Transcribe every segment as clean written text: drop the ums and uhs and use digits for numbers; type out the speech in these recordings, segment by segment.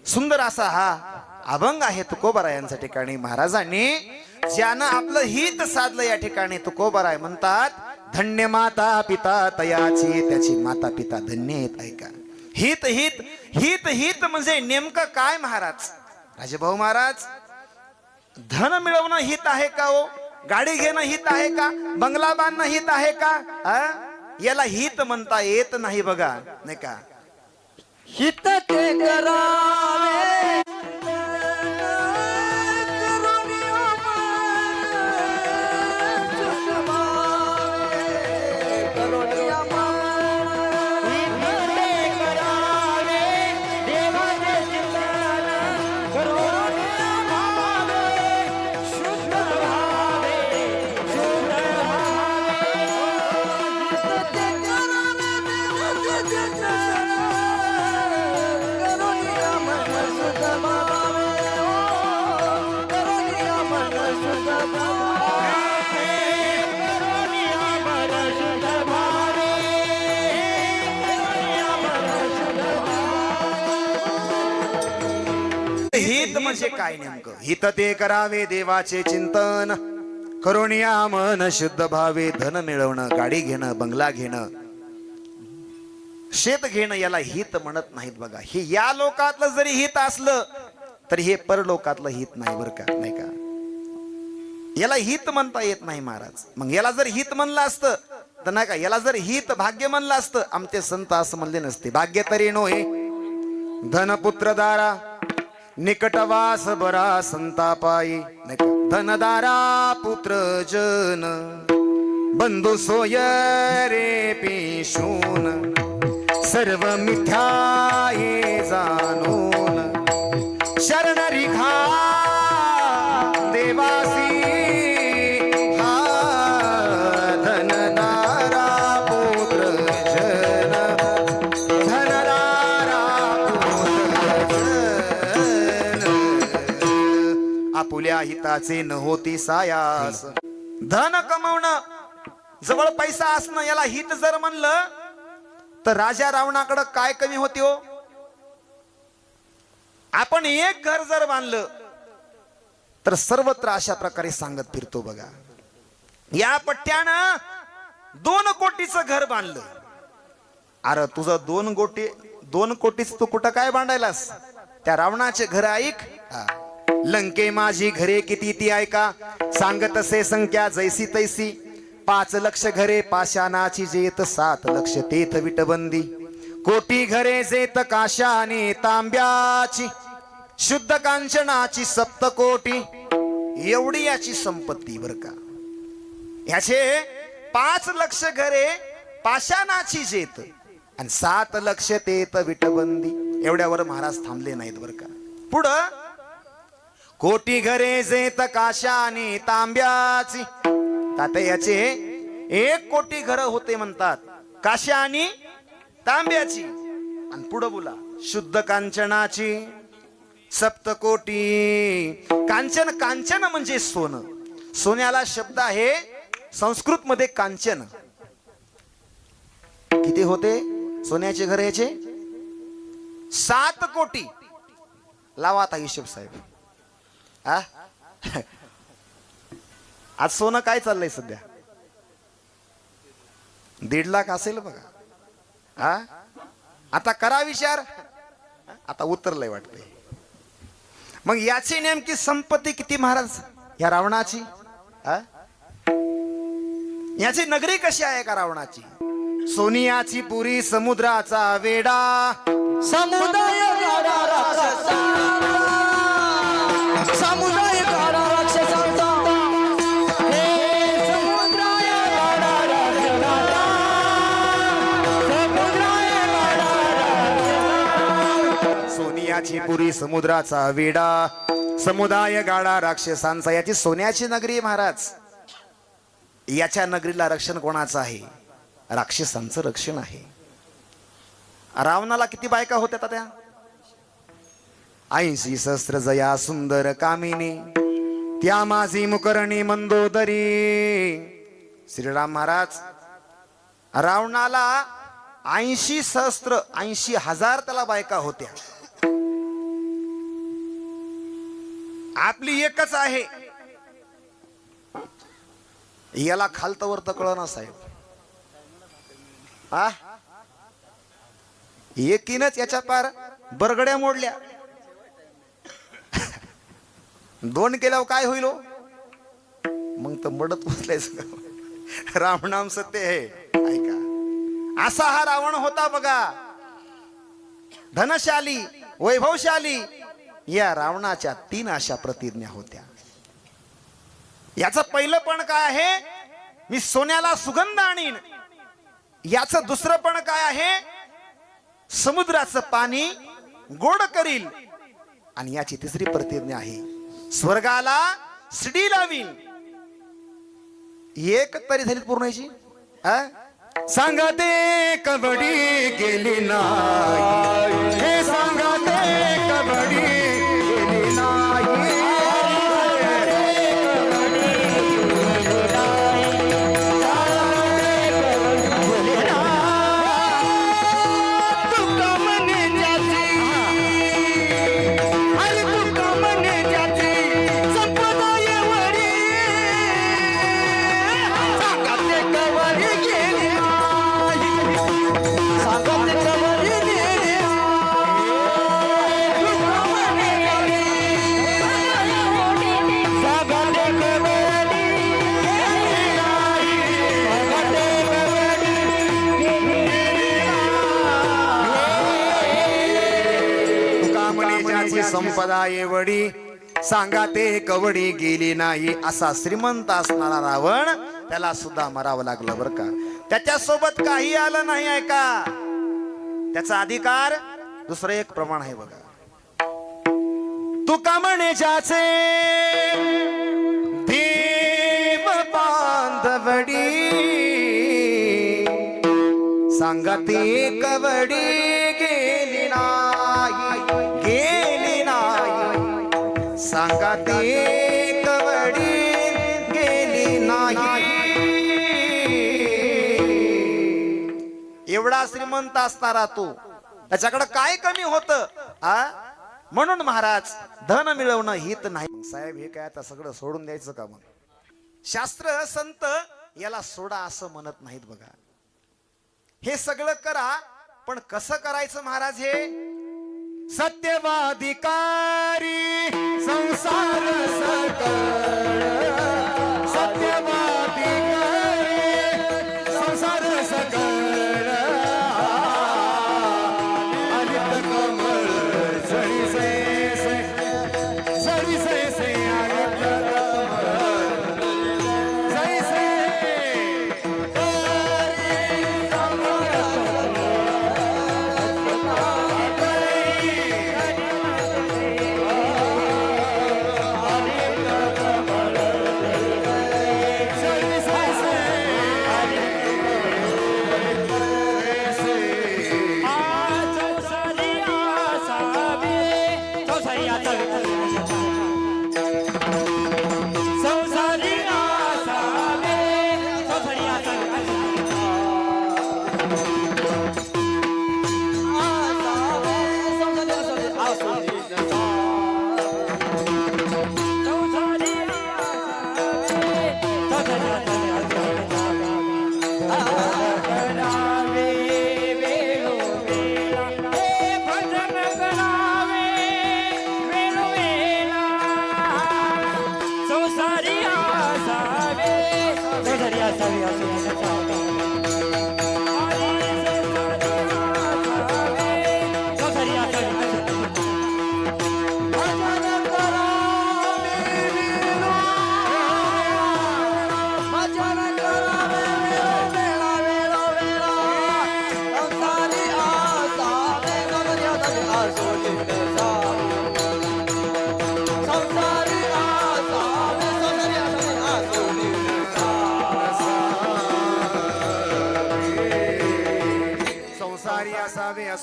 सुंदर असा हा अभंग आहे तुकोबाराय यांच्या ठिकाणी महाराजांनी ज्यानं आपलं हित साधलं या ठिकाणी तुकोबाराय म्हणतात, धन्य माता पिता तयाची, त्याची माता पिता धन्य आहेत. ऐका, हित हित हित हित म्हणजे नेमकं काय महाराज? राजेभाऊ महाराज, धन मिळवणं हित आहे का हो? गाडी घेणं हित आहे का? बंगला बांधणं हित आहे का? याला हित म्हणता येत नाही बघा, नाही का? हित ते करावे हित म्हणजे काय नेमकं? हित ते करावे देवाचे चिंतन, करुणिया मन शुद्ध भावे, धन मिळवणं, गाडी घेणं, बंगला घेणं, शेत घेणं याला हित म्हणत नाहीत बघा. हे या लोकातलं जरी हित असलं तरी हे परलोकातलं हित नाही बरं का, नाही का? याला हित म्हणता येत नाही महाराज. मग याला जर हित म्हणलं असतं तर नाही का, याला जर हित भाग्य म्हणलं असतं, आमचे संत असं म्हणले नसते. भाग्य तरी नोहे धनपुत्र दारा, निकटवास बरा संतापायी, नाही का? धनदारा पुत्र जन, बंधू सोय रे पिशून, सर्व मिथ्या हे जाणून, शरण रिघा देवासी, हा धनदारा पुत्र जन, धनदारा पुत्र जन, आपुल्या हिताचे न होती सायास. धन कमवणं, जवळ पैसा असणं याला हित जर म्हणलं तर राजा रावणाकडे काय कमी होती हो? आपण एक घर जर बांधलं तर सर्वत्र अशा प्रकारे सांगत फिरतो बघा. या पट्ट्यानं 2 कोटीचं घर बांधलं. अरे तुझं 2 कोटीच तू कुठं काय बांधायलास? त्या रावणाचे घर ऐक. लंके माझी घरे किती ती ऐका, सांगत असे संख्या जैसी तैसी, 5 लक्ष घरे पाषाणाची जेत, 7 लक्ष तेथ विटबंदी, कोटी घरे जेत काशाने तांब्याची, शुद्ध कांचनाची 7 कोटी, एवढी याची संपत्ती बर का. याचे 5 लक्ष घरे पाषाणाची जेत आणि 7 लक्ष तेथ विटबंदी. एवढ्यावर महाराज थांबले नाहीत बर का. पुढं कोटी घरे जेत काशाने तांब्याची, तात्याचे 1 कोटी घर होते म्हणतात काश्या आणि तांब्याची. आणि पुढे बोला शुद्ध कांचनाची 7 कोटी. कांचन, कांचन म्हणजे सोनं. सोन्याला शब्द आहे संस्कृत मध्ये कांचन. किती होते सोन्याचे घर याचे? 7 कोटी. लावा आता हिशोब साहेब. आज सोनं काय चाललंय सध्या? 1.5 लाख असेल बघा. आता करा विचार. आता उतरलंय वाटतंय. मग याची नेमकी संपत्ती किती महाराज या रावणाची? याची नगरी कशी आहे का रावणाची? सोनियाची पुरी समुद्राचा वेडा, समुदाय गाडा राक्षसा, समुदाय गाडा राक्षसाचा, हे समुद्राय गाडा राक्षसाचा, समुद्राय गाडा राक्षसाचा. सोनियाची पुरी समुद्राचा वेडा, समुदाय गाडा राक्षसांचा. याची सोन्याची नगरी महाराज. याच्या नगरीला रक्षण कोणाचं आहे? राक्षसांचं रक्षण आहे. रावणाला किती बायका होत्या त्या? 80 सहस्त्र जया सुंदर कामिनी, त्या माझी मुकरणी मंदोदरी. श्रीराम महाराज, रावणाला 80 सहस्त्र 80,000 त्याला बायका होत्या. आपली एकच आहे. याला खालतवर तर कळना साहेब. आ एकीनच याच्या पार बरगड्या मोडल्या. दोन केल्यावर काय होईल हो? मग तर मडत उचलायचं. राम नाम सत्य है. ऐका, असा हा रावण होता बघा. धनशाली, वैभवशाली. या रावणाच्या 3 अशा प्रतिज्ञा होत्या. याचं पहिलं पण काय आहे? मी सोन्याला सुगंध आणीन. याचं दुसरं पण काय आहे? समुद्राचं पाणी गोड करील. आणि याची तिसरी प्रतिज्ञा आहे, स्वर्गाला शिडी लावीन. एक तरी झाली पूर्ण याची. सांगा ते कबड्डी गेली नाही, हे सांगा ते कबड्डी गेली नाही. संपदा एवढी सांगा ते कवडी गेली नाही. असा श्रीमंत असणारा रावण, त्याला सुद्धा मरावं लागलं बर का. त्याच्या सोबत काही आलं नाही. ऐका, त्याचा अधिकार दुसरं एक प्रमाण आहे बघा. तुका म्हणे ज्याचे भीम बांधवडी, सांगा ते कवडी गेली नाही, गेली नाही. सांगा ते कवडी गेली नाही. एवढा श्रीमंत असणारा तो, त्याच्याकडे काय कमी होत? म्हणून महाराज, धन मिळवणं हित नाही. साहेब हे काय आता सगळं सोडून द्यायचं का? मग शास्त्र संत याला सोडा असं म्हणत नाहीत बघा. हे सगळं करा, पण कसं करायचं महाराज? हे सत्यवादिकारी संसार सकळ, सत्यवादिकारी संसार सकळ. हरित कमळ झळी से से, झळी से से. हरित कमळ झळी से.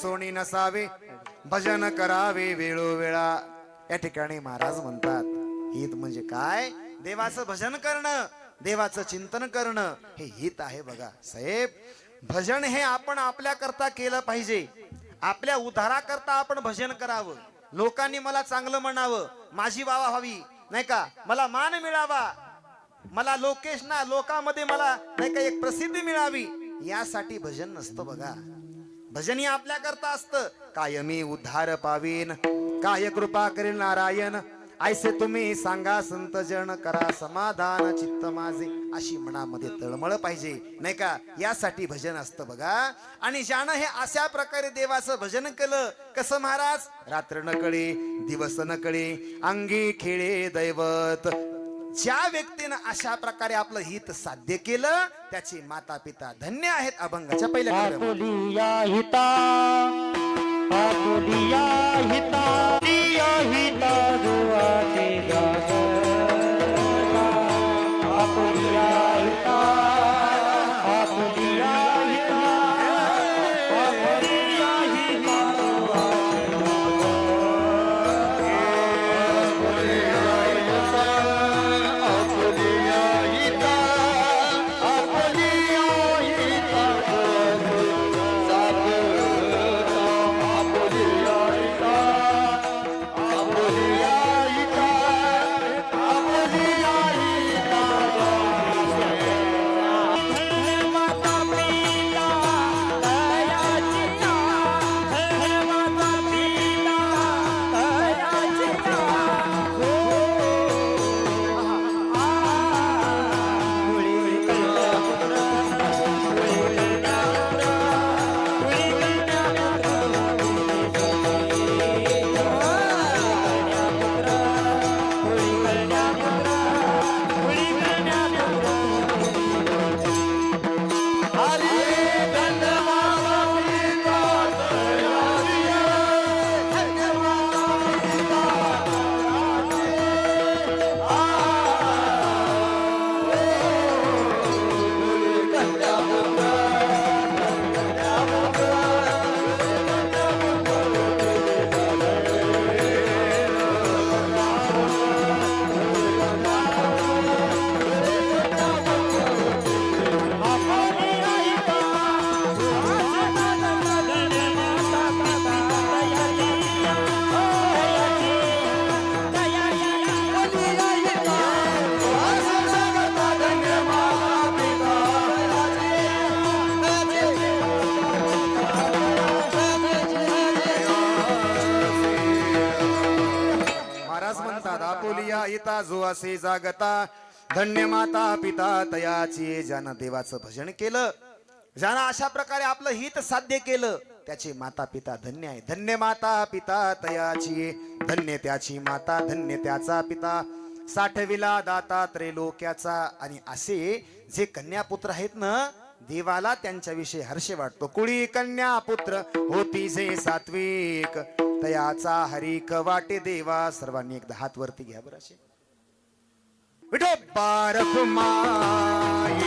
सोनी नसावे, भजन करावे वेळोवेळा. या ठिकाणी महाराज म्हणतात, हित म्हणजे काय? देवाचं भजन करणं, देवाचं चिंतन करणं, हे हित आहे बघा साहेब. भजन हे आपण आपल्या करता केलं पाहिजे. आपल्या उद्धाराकरता आपण भजन करावं. लोकांनी मला चांगलं म्हणावं, माझी वावा व्हावी, नाही का, मला मान मिळावा, मला लोकांमध्ये मला नाही का एक प्रसिद्धी मिळावी, यासाठी भजन नसतं बघा. भजन हे आपल्या करता असतं. कायमी उद्धार पावीन, काय कृपा करेल नारायण, ऐसे तुम्ही सांगा संत जन, करा समाधान चित्त माझे, अशी मनामध्ये तळमळ पाहिजे, नाही का, यासाठी भजन असतं बघा. आणि ज्यानं हे अशा प्रकारे देवाचं भजन केलं, कसं महाराज, रात्र न कळे दिवस न कळे अंगी खेळे दैवत. ज्या व्यक्तीनं अशा प्रकारे आपलं हित साध्य केलं, त्याचे माता पिता धन्य आहेत. अभंगाच्या पहिल्या कडव्यामध्ये. आपुलिया हिता आपुलिया हिता लिया हिता दुआते गागला. आपुलिया हिता आपुलिया हिता आपुलिया हिता आपुलिया हिता जो असे जागता, धन्य माता पिता तयाची. ज्यानं देवाचं भजन केलं, ज्यानं अशा प्रकारे आपलं हित साध्य केलं, त्याचे माता पिता धन्य आहे. धन्य माता पिता तयाची, धन्य त्याची माता, धन्य त्याचा पिता, साठविला दाता त्रैलोक्याचा. आणि असे जे कन्या पुत्र आहेत ना, देवाला त्यांच्याविषयी हर्ष वाटतो. कुळी कन्या पुत्र होती जे सात्विक, तयाचा हरिक वाटे देवा. सर्वांनी एकदा हात वरती घ्या बरं असे. विठोबा रखुमाई